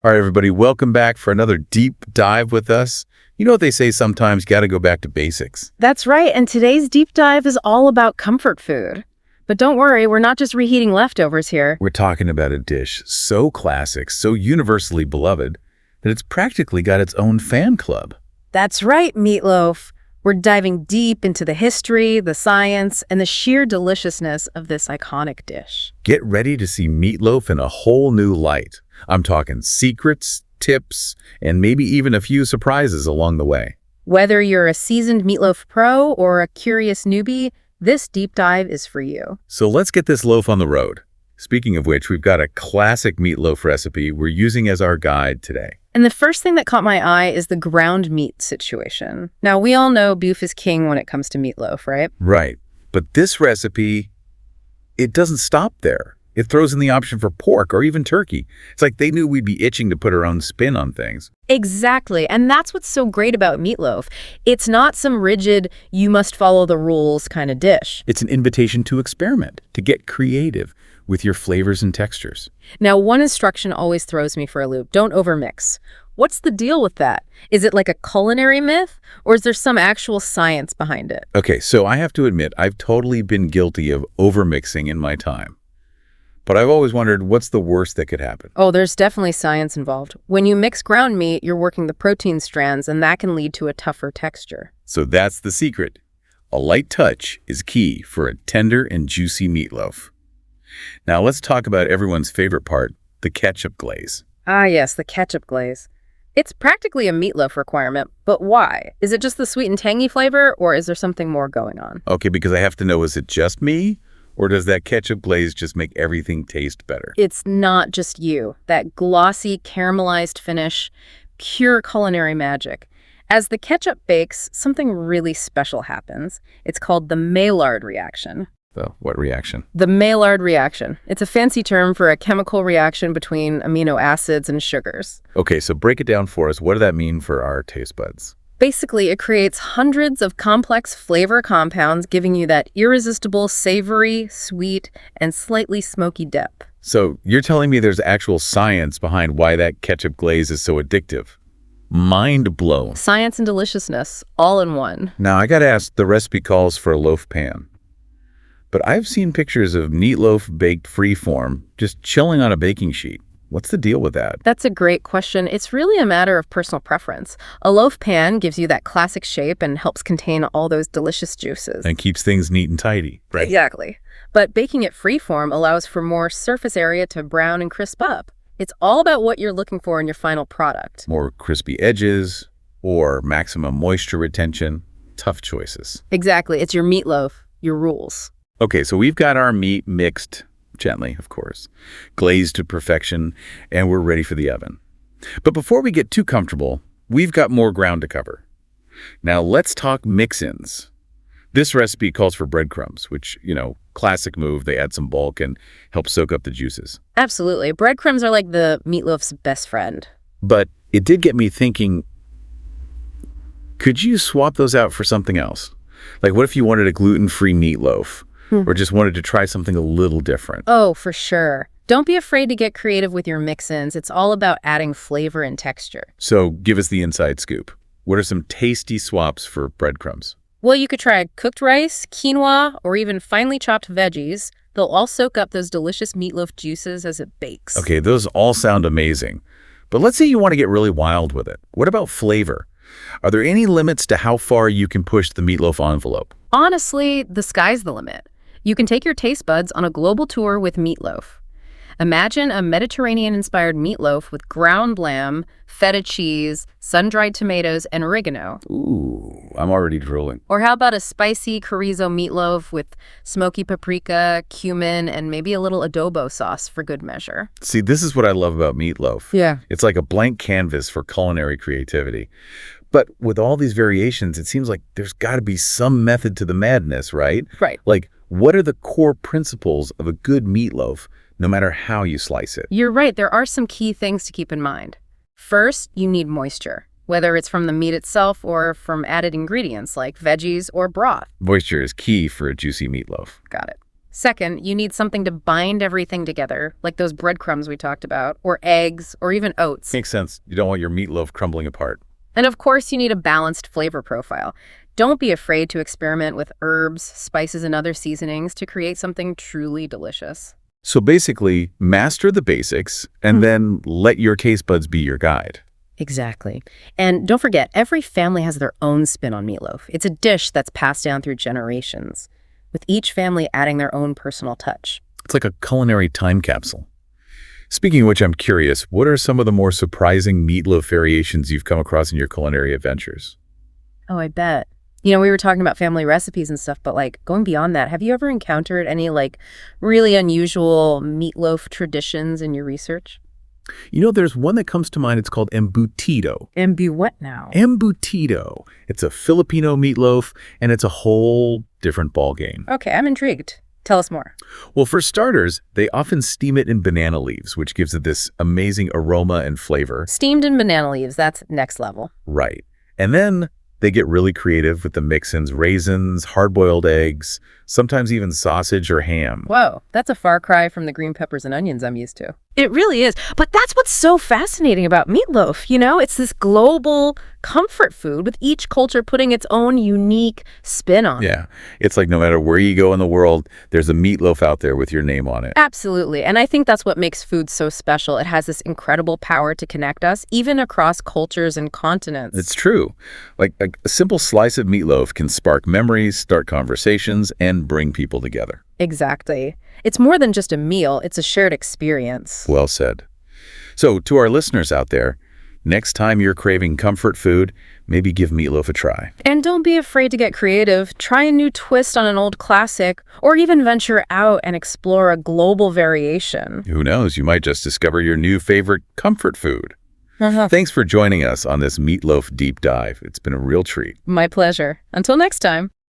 All right, everybody, welcome back for another deep dive with us. You know what they say sometimes, got to go back to basics. That's right, and today's deep dive is all about comfort food. But don't worry, we're not just reheating leftovers here. We're talking about a dish so classic, so universally beloved, that it's practically got its own fan club. That's right, meatloaf. We're diving deep into the history, the science, and the sheer deliciousness of this iconic dish. Get ready to see meatloaf in a whole new light. I'm talking secrets, tips, and maybe even a few surprises along the way. Whether you're a seasoned meatloaf pro or a curious newbie, this deep dive is for you. So let's get this loaf on the road. Speaking of which, we've got a classic meatloaf recipe we're using as our guide today. And the first thing that caught my eye is the ground meat situation. Now, we all know beef is king when it comes to meatloaf, right? Right. But this recipe, it doesn't stop there. It throws in the option for pork or even turkey. It's like they knew we'd be itching to put our own spin on things. Exactly. And that's what's so great about meatloaf. It's not some rigid, you must follow the rules kind of dish. It's an invitation to experiment, to get creative with your flavors and textures. Now, one instruction always throws me for a loop. Don't overmix. What's the deal with that? Is it like a culinary myth, or is there some actual science behind it? Okay, so I have to admit, I've totally been guilty of overmixing in my time. But I've always wondered, what's the worst that could happen? Oh, there's definitely science involved. When you mix ground meat, you're working the protein strands, and that can lead to a tougher texture. So that's the secret. A light touch is key for a tender and juicy meatloaf. Now let's talk about everyone's favorite part, the ketchup glaze. Ah, yes, the ketchup glaze. It's practically a meatloaf requirement, but why? Is it just the sweet and tangy flavor, or is there something more going on? Okay, because I have to know, is it just me? Or does that ketchup glaze just make everything taste better? It's not just you. That glossy, caramelized finish, pure culinary magic. As the ketchup bakes, something really special happens. It's called the Maillard reaction. What reaction? The Maillard reaction. It's a fancy term for a chemical reaction between amino acids and sugars. Okay, so break it down for us. What does that mean for our taste buds? Basically, it creates hundreds of complex flavor compounds, giving you that irresistible savory, sweet, and slightly smoky depth. So you're telling me there's actual science behind why that ketchup glaze is so addictive? Mind blown. Science and deliciousness, all in one. Now, I gotta ask, the recipe calls for a loaf pan. But I've seen pictures of meatloaf baked freeform, just chilling on a baking sheet. What's the deal with that? That's a great question. It's really a matter of personal preference. A loaf pan gives you that classic shape and helps contain all those delicious juices. And keeps things neat and tidy, right? Exactly. But baking it freeform allows for more surface area to brown and crisp up. It's all about what you're looking for in your final product. More crispy edges or maximum moisture retention. Tough choices. Exactly. It's your meatloaf, your rules. Okay, so we've got our meat mixed gently, of course, glazed to perfection, and we're ready for the oven. But before we get too comfortable, we've got more ground to cover. Now let's talk mix-ins. This recipe calls for breadcrumbs, which, classic move. They add some bulk and help soak up the juices. Absolutely. Breadcrumbs are like the meatloaf's best friend. But it did get me thinking, could you swap those out for something else? Like, what if you wanted a gluten-free meatloaf? Or just wanted to try something a little different? Oh, for sure. Don't be afraid to get creative with your mix-ins. It's all about adding flavor and texture. So give us the inside scoop. What are some tasty swaps for breadcrumbs? Well, you could try cooked rice, quinoa, or even finely chopped veggies. They'll all soak up those delicious meatloaf juices as it bakes. Okay, those all sound amazing. But let's say you want to get really wild with it. What about flavor? Are there any limits to how far you can push the meatloaf envelope? Honestly, the sky's the limit. You can take your taste buds on a global tour with meatloaf. Imagine a Mediterranean-inspired meatloaf with ground lamb, feta cheese, sun-dried tomatoes, and oregano. Ooh, I'm already drooling. Or how about a spicy chorizo meatloaf with smoky paprika, cumin, and maybe a little adobo sauce for good measure? See, this is what I love about meatloaf. Yeah. It's like a blank canvas for culinary creativity. But with all these variations, it seems like there's got to be some method to the madness, right? Right. Like, what are the core principles of a good meatloaf, no matter how you slice it? You're right. There are some key things to keep in mind. First, you need moisture, whether it's from the meat itself or from added ingredients like veggies or broth. Moisture is key for a juicy meatloaf. Got it. Second, you need something to bind everything together, like those breadcrumbs we talked about, or eggs, or even oats. Makes sense. You don't want your meatloaf crumbling apart. And of course, you need a balanced flavor profile. Don't be afraid to experiment with herbs, spices, and other seasonings to create something truly delicious. So basically, master the basics and then let your taste buds be your guide. Exactly. And don't forget, every family has their own spin on meatloaf. It's a dish that's passed down through generations, with each family adding their own personal touch. It's like a culinary time capsule. Speaking of which, I'm curious, what are some of the more surprising meatloaf variations you've come across in your culinary adventures? Oh, I bet. You know, we were talking about family recipes and stuff, but like going beyond that, have you ever encountered any like really unusual meatloaf traditions in your research? You know, there's one that comes to mind. It's called embutido. What now? Embutido. It's a Filipino meatloaf, and it's a whole different ballgame. Okay, I'm intrigued. Tell us more. Well, for starters, they often steam it in banana leaves, which gives it this amazing aroma and flavor. Steamed in banana leaves, that's next level. Right. And then they get really creative with the mix-ins, raisins, hard-boiled eggs, sometimes even sausage or ham. Whoa, that's a far cry from the green peppers and onions I'm used to. It really is. But that's what's so fascinating about meatloaf, you know? It's this global comfort food with each culture putting its own unique spin on it. Yeah. It's like no matter where you go in the world, there's a meatloaf out there with your name on it. Absolutely. And I think that's what makes food so special. It has this incredible power to connect us, even across cultures and continents. It's true. Like a simple slice of meatloaf can spark memories, start conversations, and bring people together. Exactly. It's more than just a meal, it's a shared experience. Well said. So, to our listeners out there, next time you're craving comfort food, maybe give meatloaf a try. And don't be afraid to get creative. Try a new twist on an old classic, or even venture out and explore a global variation. Who knows, you might just discover your new favorite comfort food. Thanks for joining us on this meatloaf deep dive. It's been a real treat. My pleasure. Until next time.